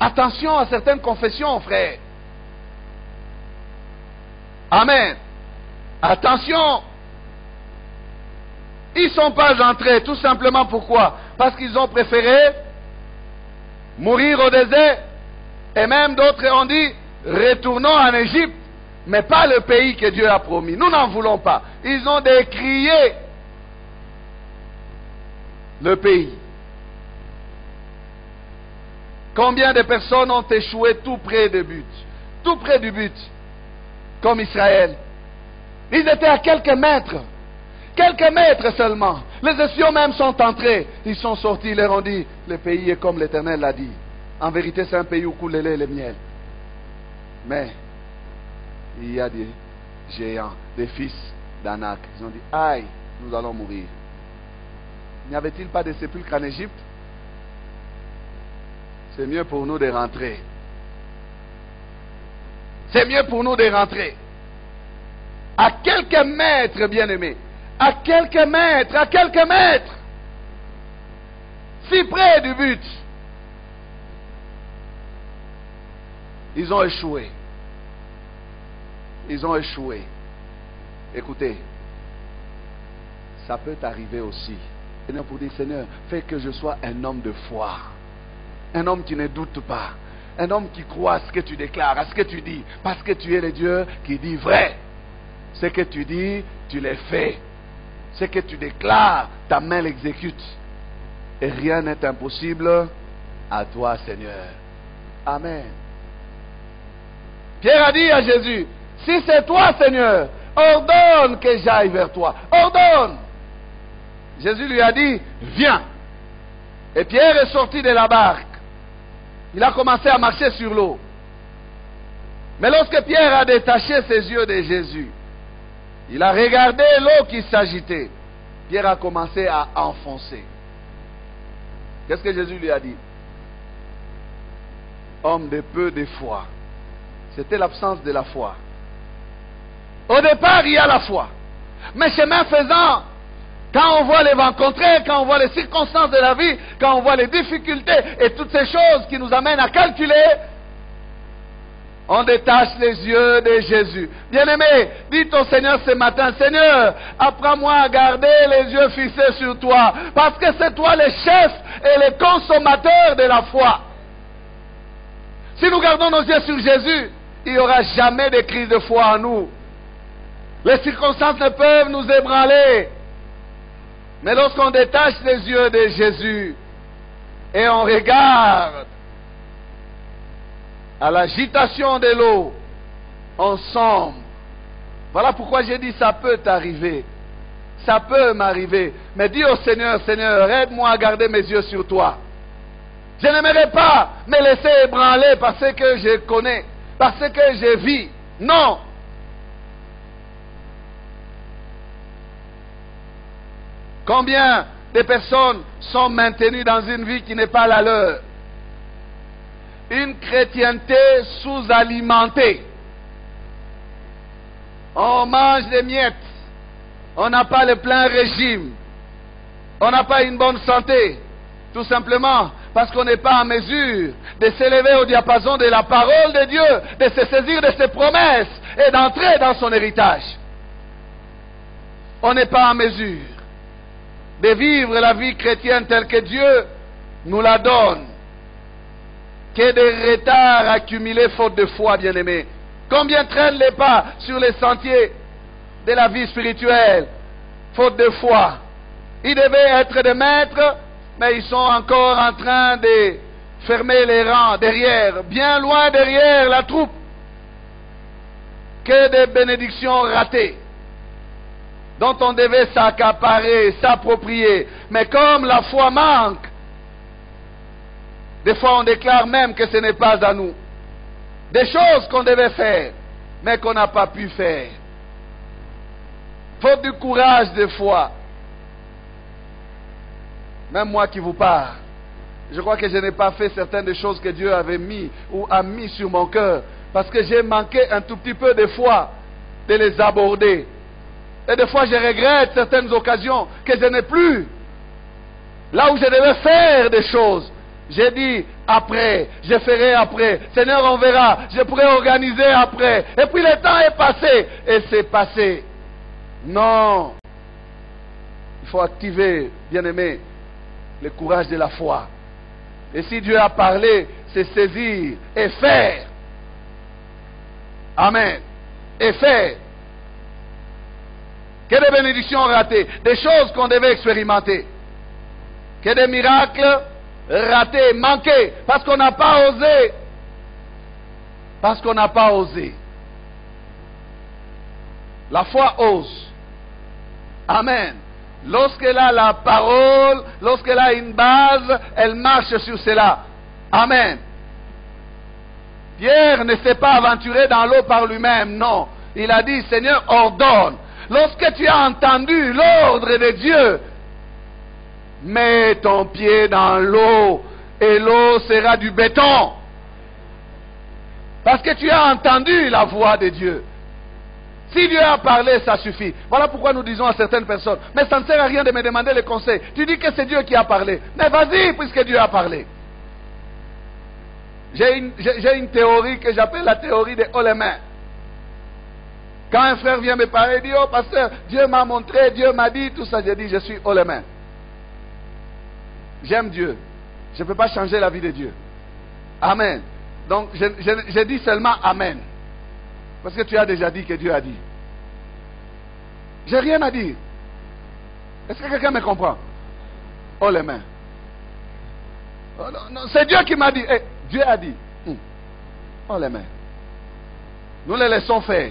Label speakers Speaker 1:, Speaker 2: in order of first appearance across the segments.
Speaker 1: Attention à certaines confessions, frère. Amen. Attention. Ils ne sont pas entrés, tout simplement pourquoi? Parce qu'ils ont préféré mourir au désert. Et même d'autres ont dit, retournons en Égypte, mais pas le pays que Dieu a promis. Nous n'en voulons pas. Ils ont décrié le pays. Combien de personnes ont échoué tout près du but? Tout près du but. Comme Israël. Ils étaient à quelques mètres. Quelques mètres seulement. Les espions même sont entrés. Ils sont sortis, ils leur ont dit, le pays est comme l'Éternel l'a dit. En vérité, c'est un pays où coule le lait et le miel. Mais, il y a des géants, des fils d'Anak. Ils ont dit, aïe, nous allons mourir. N'y avait-il pas de sépulcres en Égypte? C'est mieux pour nous de rentrer. C'est mieux pour nous de rentrer. À quelques mètres, bien-aimés. À quelques mètres, à quelques mètres. Si près du but. Ils ont échoué. Ils ont échoué. Écoutez, ça peut arriver aussi. Seigneur, pour dire, Seigneur, fais que je sois un homme de foi. Un homme qui ne doute pas. Un homme qui croit à ce que tu déclares, à ce que tu dis. Parce que tu es le Dieu qui dit vrai. Ce que tu dis, tu le fais. Ce que tu déclares, ta main l'exécute. Et rien n'est impossible à toi, Seigneur. Amen. Pierre a dit à Jésus, si c'est toi, Seigneur, ordonne que j'aille vers toi. Ordonne. Jésus lui a dit, viens. Et Pierre est sorti de la barque. Il a commencé à marcher sur l'eau. Mais lorsque Pierre a détaché ses yeux de Jésus, il a regardé l'eau qui s'agitait. Pierre a commencé à enfoncer. Qu'est-ce que Jésus lui a dit? Homme de peu de foi. C'était l'absence de la foi. Au départ, il y a la foi. Mais chemin faisant, quand on voit les rencontrer, quand on voit les circonstances de la vie, quand on voit les difficultés et toutes ces choses qui nous amènent à calculer, on détache les yeux de Jésus. Bien-aimé, dites au Seigneur ce matin, Seigneur, apprends-moi à garder les yeux fixés sur toi, parce que c'est toi le chef et le consommateur de la foi. Si nous gardons nos yeux sur Jésus, il n'y aura jamais de crise de foi en nous. Les circonstances ne peuvent nous ébranler. Mais lorsqu'on détache les yeux de Jésus et on regarde à l'agitation de l'eau, on sombre. Voilà pourquoi j'ai dit ça peut t'arriver. Ça peut m'arriver. Mais dis au Seigneur, Seigneur, aide-moi à garder mes yeux sur toi. Je n'aimerais pas me laisser ébranler par ce que je connais, par ce que je vis. Non. Combien de personnes sont maintenues dans une vie qui n'est pas la leur? Une chrétienté sous-alimentée. On mange des miettes. On n'a pas le plein régime. On n'a pas une bonne santé. Tout simplement parce qu'on n'est pas en mesure de s'élever au diapason de la parole de Dieu, de se saisir de ses promesses et d'entrer dans son héritage. On n'est pas en mesure de vivre la vie chrétienne telle que Dieu nous la donne. Que des retards accumulés faute de foi, bien-aimés. Combien traînent les pas sur les sentiers de la vie spirituelle, faute de foi. Ils devaient être des maîtres, mais ils sont encore en train de fermer les rangs derrière, bien loin derrière la troupe. Que des bénédictions ratées, dont on devait s'accaparer, s'approprier. Mais comme la foi manque, des fois on déclare même que ce n'est pas à nous. Des choses qu'on devait faire, mais qu'on n'a pas pu faire. Faute du courage de foi. Même moi qui vous parle, je crois que je n'ai pas fait certaines des choses que Dieu avait mis ou a mis sur mon cœur, parce que j'ai manqué un tout petit peu de foi de les aborder. Et des fois je regrette certaines occasions que je n'ai plus. Là où je devais faire des choses, J'ai dit après, je ferai après. Seigneur, on verra. Je pourrai organiser après. Et puis le temps est passé. Et c'est passé. Non. Il faut activer, bien-aimé, le courage de la foi. Et si Dieu a parlé, c'est saisir et faire. Amen. Et faire. Que des bénédictions ratées, des choses qu'on devait expérimenter. Que des miracles ratés, manqués, parce qu'on n'a pas osé. Parce qu'on n'a pas osé. La foi ose. Amen. Lorsqu'elle a la parole, lorsqu'elle a une base, elle marche sur cela. Amen. Pierre ne s'est pas aventuré dans l'eau par lui-même, non. Il a dit, Seigneur, ordonne. Lorsque tu as entendu l'ordre de Dieu, mets ton pied dans l'eau et l'eau sera du béton. Parce que tu as entendu la voix de Dieu. Si Dieu a parlé, ça suffit. Voilà pourquoi nous disons à certaines personnes, mais ça ne sert à rien de me demander les conseils. Tu dis que c'est Dieu qui a parlé. Mais vas-y, puisque Dieu a parlé. J'ai une théorie que j'appelle la théorie des haut les mains. Quand un frère vient me parler, il dit, oh pasteur, Dieu m'a montré, Dieu m'a dit, tout ça, j'ai dit, je suis haut les mains. J'aime Dieu. Je ne peux pas changer la vie de Dieu. Amen. Donc, je dis seulement Amen. Parce que tu as déjà dit que Dieu a dit. J'ai rien à dire. Est-ce que quelqu'un me comprend? Oh les mains. Oh, non, c'est Dieu qui m'a dit. Hey, Dieu a dit. Oh les mains. Nous les laissons faire.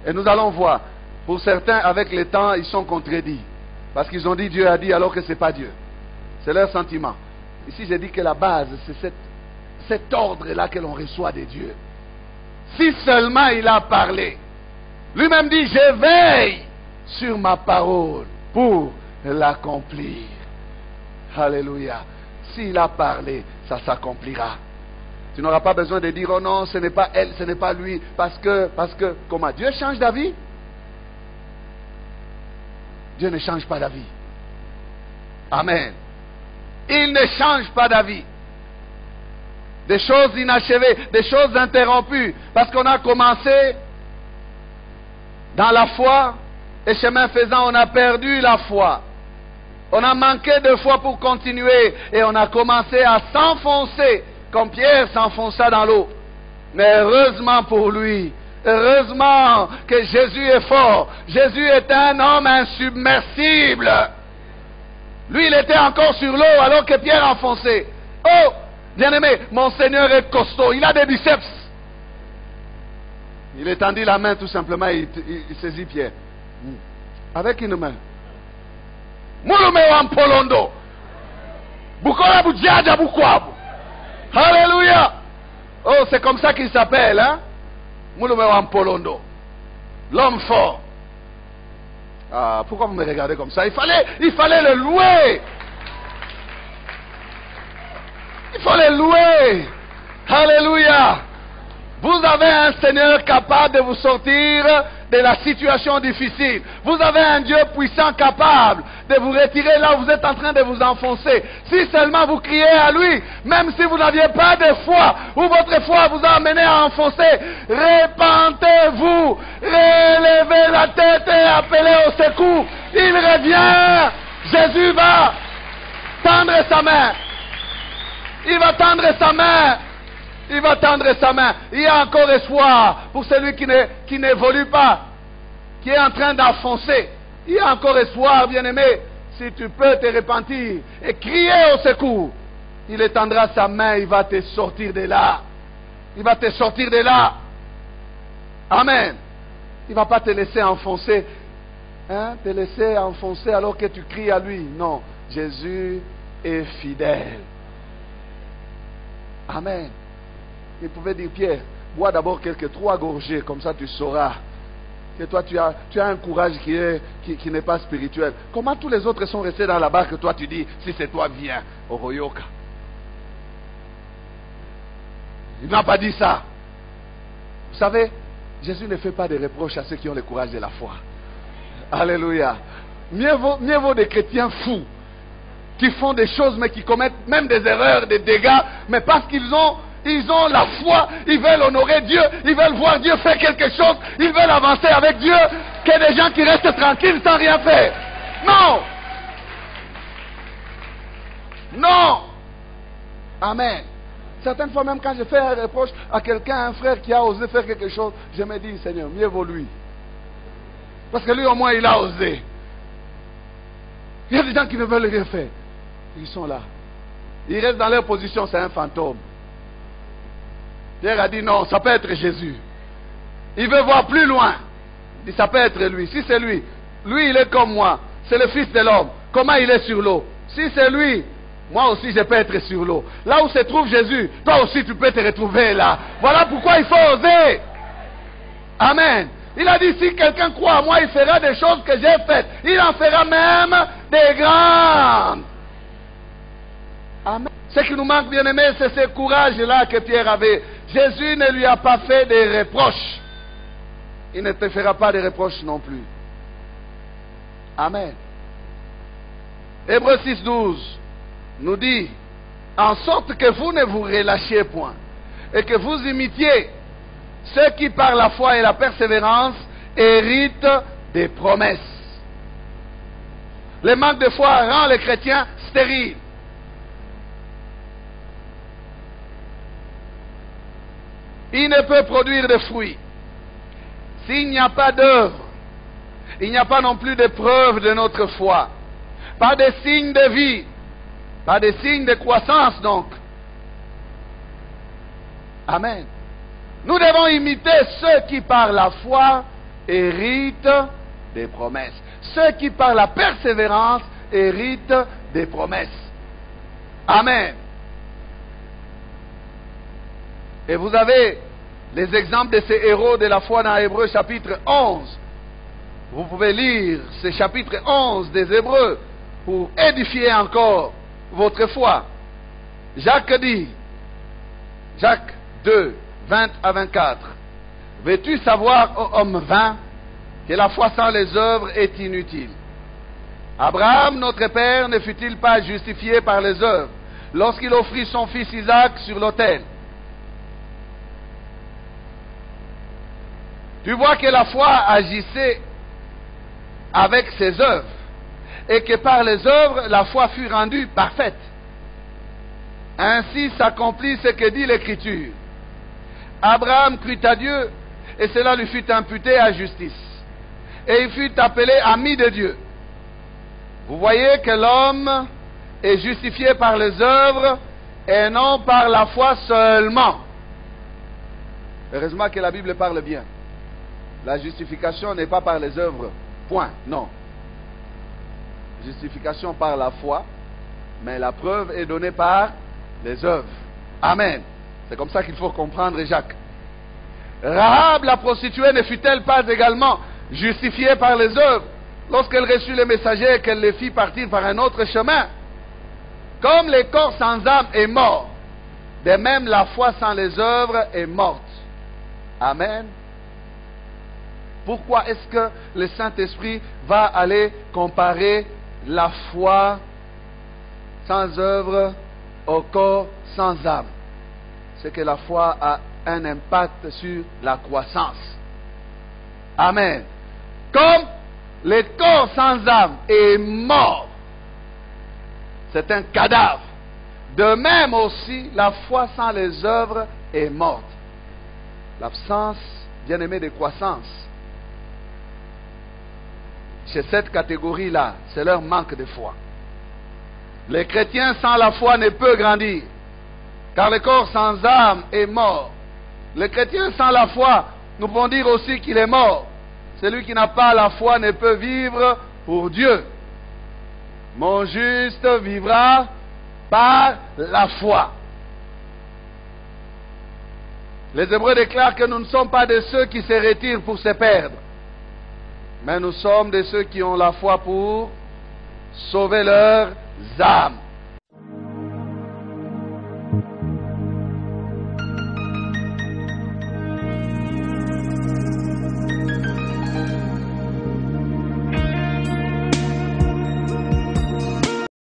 Speaker 1: Et nous allons voir. Pour certains, avec le temps, ils sont contredits. Parce qu'ils ont dit Dieu a dit alors que ce n'est pas Dieu. C'est leur sentiment. Ici, j'ai dit que la base, c'est cet ordre-là que l'on reçoit de Dieu. Si seulement il a parlé. Lui-même dit, je veille sur ma parole pour l'accomplir. Alléluia. S'il a parlé, ça s'accomplira. Tu n'auras pas besoin de dire, oh non, ce n'est pas elle, ce n'est pas lui. Parce que, comment? Dieu change d'avis? Dieu ne change pas d'avis. Amen. Il ne change pas d'avis. Des choses inachevées, des choses interrompues. Parce qu'on a commencé dans la foi, et chemin faisant, on a perdu la foi. On a manqué de foi pour continuer, et on a commencé à s'enfoncer, comme Pierre s'enfonça dans l'eau. Mais heureusement pour lui, heureusement que Jésus est fort. Jésus est un homme insubmersible. Lui, il était encore sur l'eau, alors que Pierre enfonçait. Oh! Bien-aimé, mon Seigneur est costaud, il a des biceps. Il étendit la main tout simplement, il saisit Pierre. Avec une main. Alléluia. Oh, c'est comme ça qu'il s'appelle, hein? L'homme fort. Ah, pourquoi vous me regardez comme ça? Il fallait le louer. Il faut les louer. Alléluia. Vous avez un Seigneur capable de vous sortir de la situation difficile. Vous avez un Dieu puissant capable de vous retirer là où vous êtes en train de vous enfoncer. Si seulement vous criez à lui, même si vous n'aviez pas de foi, ou votre foi vous a amené à enfoncer, répentez-vous, relevez la tête et appelez au secours. Il revient. Jésus va tendre sa main. Il va tendre sa main. Il va tendre sa main. Il y a encore espoir pour celui qui n'évolue pas, qui est en train d'enfoncer. Il y a encore espoir, bien-aimé. Si tu peux te repentir et crier au secours, il étendra sa main, il va te sortir de là. Il va te sortir de là. Amen. Il ne va pas te laisser enfoncer. Hein? Te laisser enfoncer alors que tu cries à lui. Non. Jésus est fidèle. Amen. Il pouvait dire, Pierre, bois d'abord quelques 3 gorgées, comme ça tu sauras que toi tu as un courage qui n'est pas spirituel. Comment tous les autres sont restés dans la barque, toi tu dis, si c'est toi, viens au Royoka. Il n'a pas dit ça. Vous savez, Jésus ne fait pas de reproches à ceux qui ont le courage de la foi. Alléluia. Mieux vaut des chrétiens fous qui font des choses, mais qui commettent même des erreurs, des dégâts, mais parce qu'ils ont la foi, ils veulent honorer Dieu, ils veulent voir Dieu faire quelque chose, ils veulent avancer avec Dieu, qu'il y ait des gens qui restent tranquilles sans rien faire. Non! Non! Amen. Certaines fois même quand je fais un reproche à quelqu'un, un frère qui a osé faire quelque chose, je me dis, Seigneur, mieux vaut lui. Parce que lui au moins il a osé. Il y a des gens qui ne veulent rien faire. Ils sont là. Ils restent dans leur position, c'est un fantôme. Pierre a dit non, ça peut être Jésus. Il veut voir plus loin. Il dit ça peut être lui. Si c'est lui, lui il est comme moi. C'est le Fils de l'homme. Comment il est sur l'eau? Si c'est lui, moi aussi je peux être sur l'eau. Là où se trouve Jésus, toi aussi tu peux te retrouver là. Voilà pourquoi il faut oser. Amen. Il a dit si quelqu'un croit à moi, il fera des choses que j'ai faites. Il en fera même des grandes. Amen. Ce qui nous manque, bien aimé, c'est ce courage-là que Pierre avait. Jésus ne lui a pas fait des reproches. Il ne te fera pas de reproches non plus. Amen. Hébreux 6:12 nous dit, en sorte que vous ne vous relâchiez point, et que vous imitiez ceux qui par la foi et la persévérance héritent des promesses. Le manque de foi rend les chrétiens stériles. Il ne peut produire de fruits. S'il n'y a pas d'œuvre, il n'y a pas non plus de preuve de notre foi. Pas de signe de vie. Pas de signe de croissance donc. Amen. Nous devons imiter ceux qui par la foi héritent des promesses. Ceux qui par la persévérance héritent des promesses. Amen. Et vous avez les exemples de ces héros de la foi dans Hébreux chapitre 11. Vous pouvez lire ce chapitre 11 des Hébreux pour édifier encore votre foi. Jacques dit, Jacques 2, 20 à 24, veux-tu savoir, ô homme vain, que la foi sans les œuvres est inutile? Abraham, notre père, ne fut-il pas justifié par les œuvres lorsqu'il offrit son fils Isaac sur l'autel? Tu vois que la foi agissait avec ses œuvres, et que par les œuvres, la foi fut rendue parfaite. Ainsi s'accomplit ce que dit l'Écriture. Abraham crut à Dieu, et cela lui fut imputé à justice. Et il fut appelé ami de Dieu. Vous voyez que l'homme est justifié par les œuvres, et non par la foi seulement. Heureusement que la Bible parle bien. La justification n'est pas par les œuvres, point, non. Justification par la foi, mais la preuve est donnée par les œuvres. Amen. C'est comme ça qu'il faut comprendre Jacques. Rahab, la prostituée, ne fut-elle pas également justifiée par les œuvres lorsqu'elle reçut les messagers et qu'elle les fit partir par un autre chemin? Comme le corps sans âme est mort, de même la foi sans les œuvres est morte. Amen. Pourquoi est-ce que le Saint-Esprit va aller comparer la foi sans œuvre au corps sans âme? C'est que la foi a un impact sur la croissance. Amen. Comme le corps sans âme est mort, c'est un cadavre. De même aussi, la foi sans les œuvres est morte. L'absence, bien aimé, de croissance. Chez cette catégorie-là, c'est leur manque de foi. Les chrétiens sans la foi ne peuvent grandir, car le corps sans âme est mort. Le chrétien sans la foi, nous pouvons dire aussi qu'il est mort. Celui qui n'a pas la foi ne peut vivre pour Dieu. Mon juste vivra par la foi. Les Hébreux déclarent que nous ne sommes pas de ceux qui se retirent pour se perdre, mais nous sommes de ceux qui ont la foi pour sauver leurs âmes.